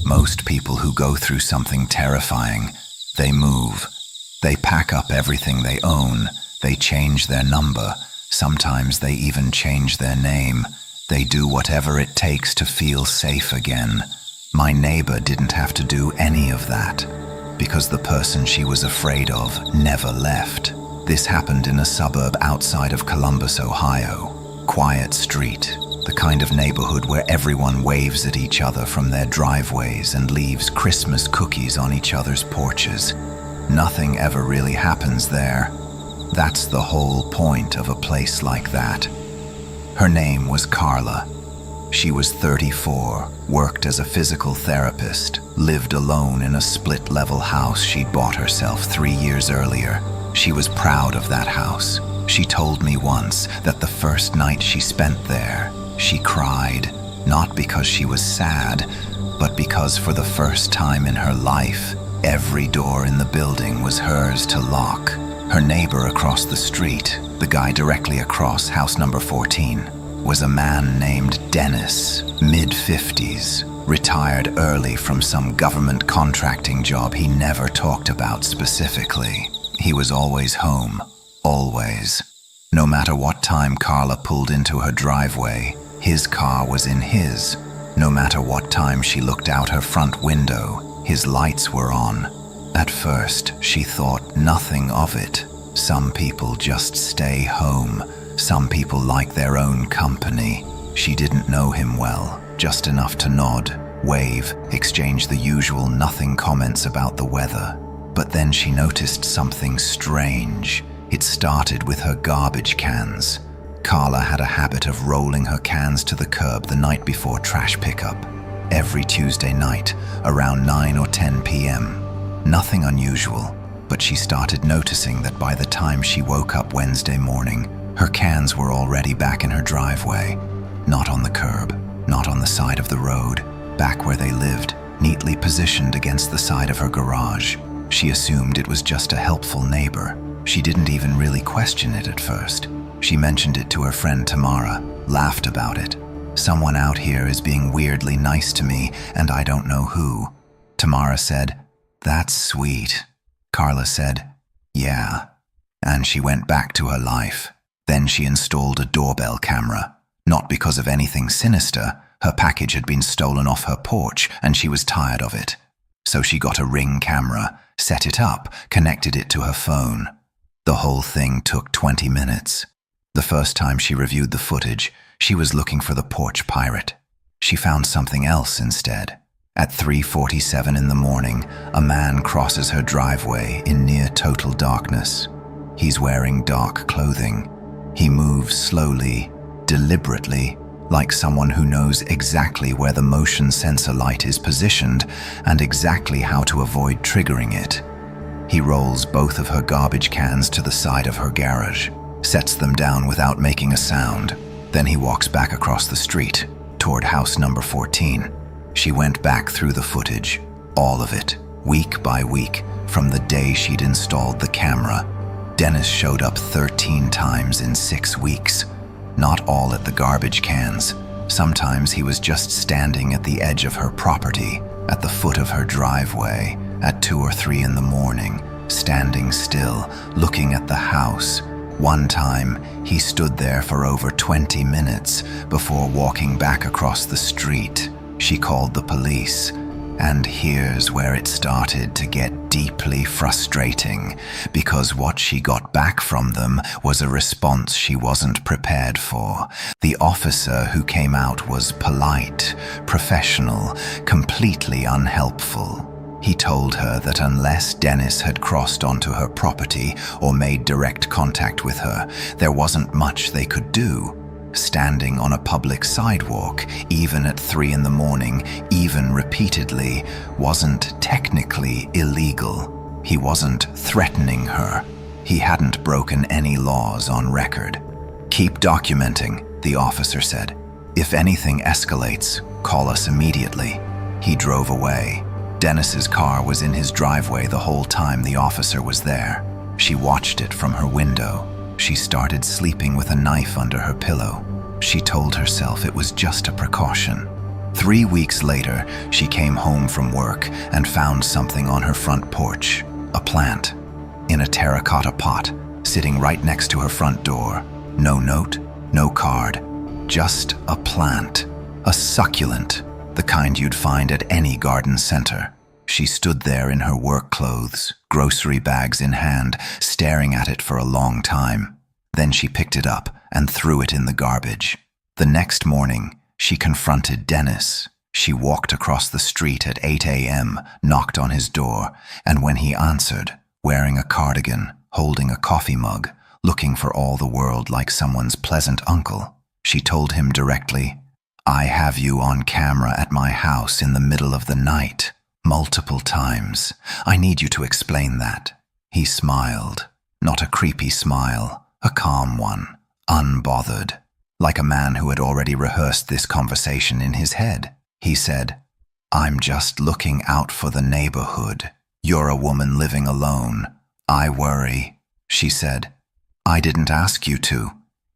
Most people who go through something terrifying, they move. They pack up everything they own. They change their number. Sometimes they even change their name. They do whatever it takes to feel safe again. My neighbor didn't have to do any of that, because the person she was afraid of never left. This happened in a suburb outside of Columbus, Ohio. Quiet street, the kind of neighborhood where everyone waves at each other from their driveways and leaves Christmas cookies on each other's porches. Nothing ever really happens there. That's the whole point of a place like that. Her name was Carla. She was 34, worked as a physical therapist, lived alone in a split-level house she'd bought herself 3 years earlier. She was proud of that house. She told me once that the first night she spent there, she cried, not because she was sad, but because for the first time in her life, every door in the building was hers to lock. Her neighbor across the street, the guy directly across, house number 14, was a man named Dennis, mid-50s, retired early from some government contracting job he never talked about specifically. He was always home, always. No matter what time Carla pulled into her driveway, his car was in his. No matter what time she looked out her front window, his lights were on. At first, she thought nothing of it. Some people just stay home. Some people like their own company. She didn't know him well, just enough to nod, wave, exchange the usual nothing comments about the weather. But then she noticed something strange. It started with her garbage cans. Carla had a habit of rolling her cans to the curb the night before trash pickup. Every Tuesday night, around 9 or 10 p.m. Nothing unusual, but she started noticing that by the time she woke up Wednesday morning, her cans were already back in her driveway. Not on the curb, not on the side of the road, back where they lived, neatly positioned against the side of her garage. She assumed it was just a helpful neighbor. She didn't even really question it at first. She mentioned it to her friend Tamara, laughed about it. Someone out here is being weirdly nice to me, and I don't know who. Tamara said, "That's sweet." Carla said, "Yeah." And she went back to her life. Then she installed a doorbell camera. Not because of anything sinister. Her package had been stolen off her porch, and she was tired of it. So she got a Ring camera, set it up, connected it to her phone. The whole thing took 20 minutes. The first time she reviewed the footage, she was looking for the porch pirate. She found something else instead. At 3:47 in the morning, a man crosses her driveway in near total darkness. He's wearing dark clothing. He moves slowly, deliberately, like someone who knows exactly where the motion sensor light is positioned and exactly how to avoid triggering it. He rolls both of her garbage cans to the side of her garage, sets them down without making a sound. Then he walks back across the street, toward house number 14. She went back through the footage, all of it, week by week, from the day she'd installed the camera. Dennis showed up 13 times in 6 weeks. Not all at the garbage cans. Sometimes he was just standing at the edge of her property, at the foot of her driveway, at 2 or 3 in the morning, standing still, looking at the house. One time, he stood there for over 20 minutes before walking back across the street. She called the police. And here's where it started to get deeply frustrating, because what she got back from them was a response she wasn't prepared for. The officer who came out was polite, professional, completely unhelpful. He told her that unless Dennis had crossed onto her property or made direct contact with her, there wasn't much they could do. Standing on a public sidewalk, even at 3 in the morning, even repeatedly, wasn't technically illegal. He wasn't threatening her. He hadn't broken any laws on record. "Keep documenting," the officer said. "If anything escalates, call us immediately." He drove away. Dennis's car was in his driveway the whole time the officer was there. She watched it from her window. She started sleeping with a knife under her pillow. She told herself it was just a precaution. 3 weeks later, she came home from work and found something on her front porch, a plant, in a terracotta pot, sitting right next to her front door. No note, no card, just a plant, a succulent, the kind you'd find at any garden center. She stood there in her work clothes, grocery bags in hand, staring at it for a long time. Then she picked it up and threw it in the garbage. The next morning, she confronted Dennis. She walked across the street at 8 a.m., knocked on his door, and when he answered, wearing a cardigan, holding a coffee mug, looking for all the world like someone's pleasant uncle, she told him directly, "I have you on camera at my house in the middle of the night, multiple times. I need you to explain that." He smiled, not a creepy smile, a calm one, unbothered, like a man who had already rehearsed this conversation in his head. He said, "I'm just looking out for the neighborhood. You're a woman living alone. I worry." She said, "I didn't ask you to."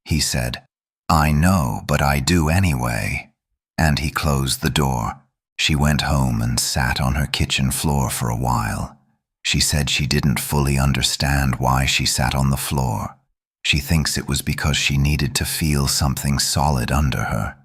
He said, "I know, but I do anyway." And he closed the door. She went home and sat on her kitchen floor for a while. She said she didn't fully understand why she sat on the floor. She thinks it was because she needed to feel something solid under her,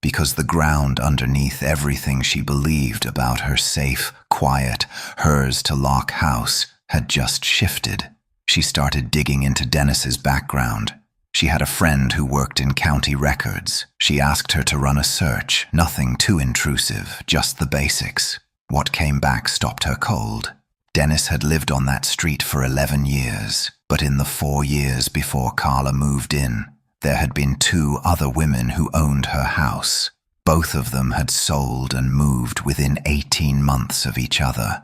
because the ground underneath everything she believed about her safe, quiet, hers-to-lock house had just shifted. She started digging into Dennis's background. She had a friend who worked in county records. She asked her to run a search, nothing too intrusive, just the basics. What came back stopped her cold. Dennis had lived on that street for 11 years, but in the 4 years before Carla moved in, there had been 2 other women who owned her house. Both of them had sold and moved within 18 months of each other.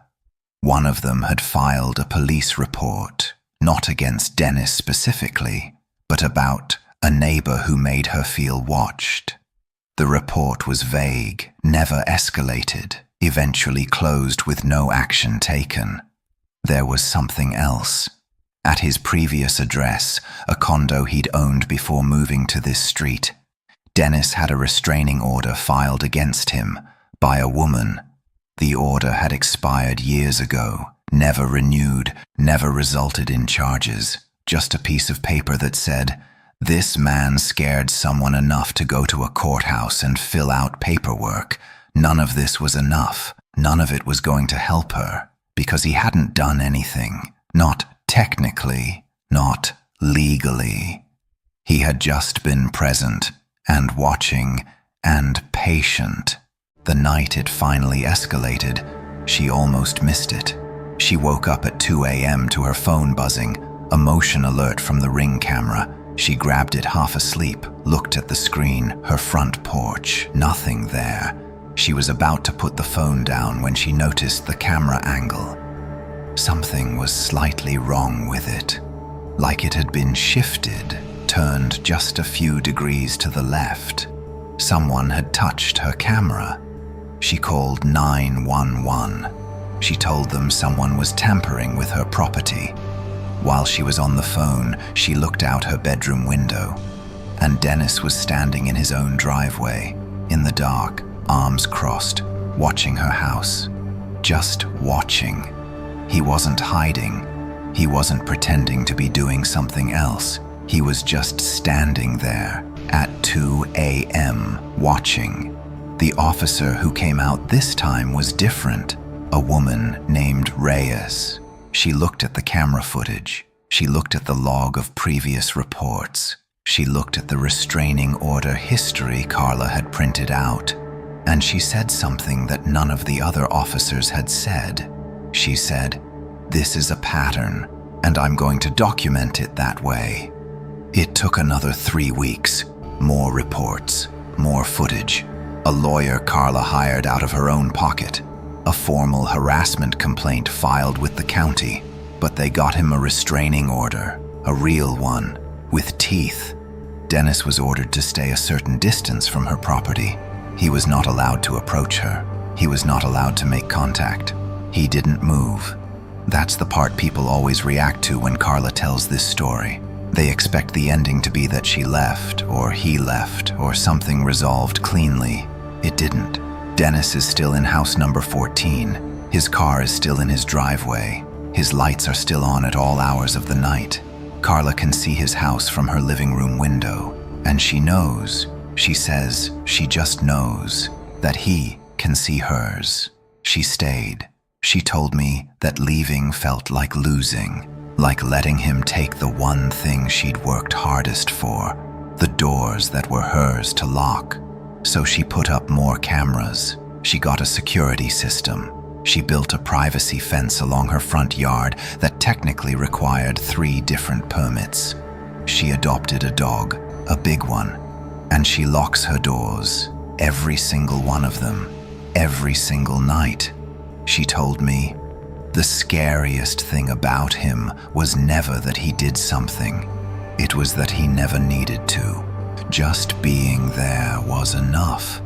One of them had filed a police report, not against Dennis specifically, but about a neighbor who made her feel watched. The report was vague, never escalated, eventually closed with no action taken. There was something else. At his previous address, a condo he'd owned before moving to this street, Dennis had a restraining order filed against him by a woman. The order had expired years ago, never renewed, never resulted in charges, just a piece of paper that said, "This man scared someone enough to go to a courthouse and fill out paperwork. None of this was enough. None of it was going to help her, because he hadn't done anything. Not technically, not legally. He had just been present and watching and patient. The night it finally escalated, she almost missed it. She woke up at 2 a.m. to her phone buzzing, a motion alert from the Ring camera. She grabbed it half asleep, looked at the screen, her front porch, nothing there. She was about to put the phone down when she noticed the camera angle. Something was slightly wrong with it, like it had been shifted, turned just a few degrees to the left. Someone had touched her camera. She called 911. She told them someone was tampering with her property. While she was on the phone, she looked out her bedroom window, and Dennis was standing in his own driveway, in the dark, arms crossed, watching her house. Just watching. He wasn't hiding. He wasn't pretending to be doing something else. He was just standing there at 2 a.m. watching. The officer who came out this time was different, a woman named Reyes. She looked at the camera footage. She looked at the log of previous reports. She looked at the restraining order history Carla had printed out. And she said something that none of the other officers had said. She said, "This is a pattern, and I'm going to document it that way." It took another 3 weeks. More reports, more footage. A lawyer Carla hired out of her own pocket. A formal harassment complaint filed with the county. But they got him a restraining order, a real one, with teeth. Dennis was ordered to stay a certain distance from her property. He was not allowed to approach her. He was not allowed to make contact. He didn't move. That's the part people always react to when Carla tells this story. They expect the ending to be that she left, or he left, or something resolved cleanly. It didn't. Dennis is still in house number 14. His car is still in his driveway. His lights are still on at all hours of the night. Carla can see his house from her living room window, and she knows, she says she just knows, that he can see hers. She stayed. She told me that leaving felt like losing, like letting him take the one thing she'd worked hardest for, the doors that were hers to lock. So she put up more cameras. She got a security system. She built a privacy fence along her front yard that technically required 3 different permits. She adopted a dog, a big one, and she locks her doors, every single one of them, every single night. She told me, the scariest thing about him was never that he did something. It was that he never needed to. Just being there was enough.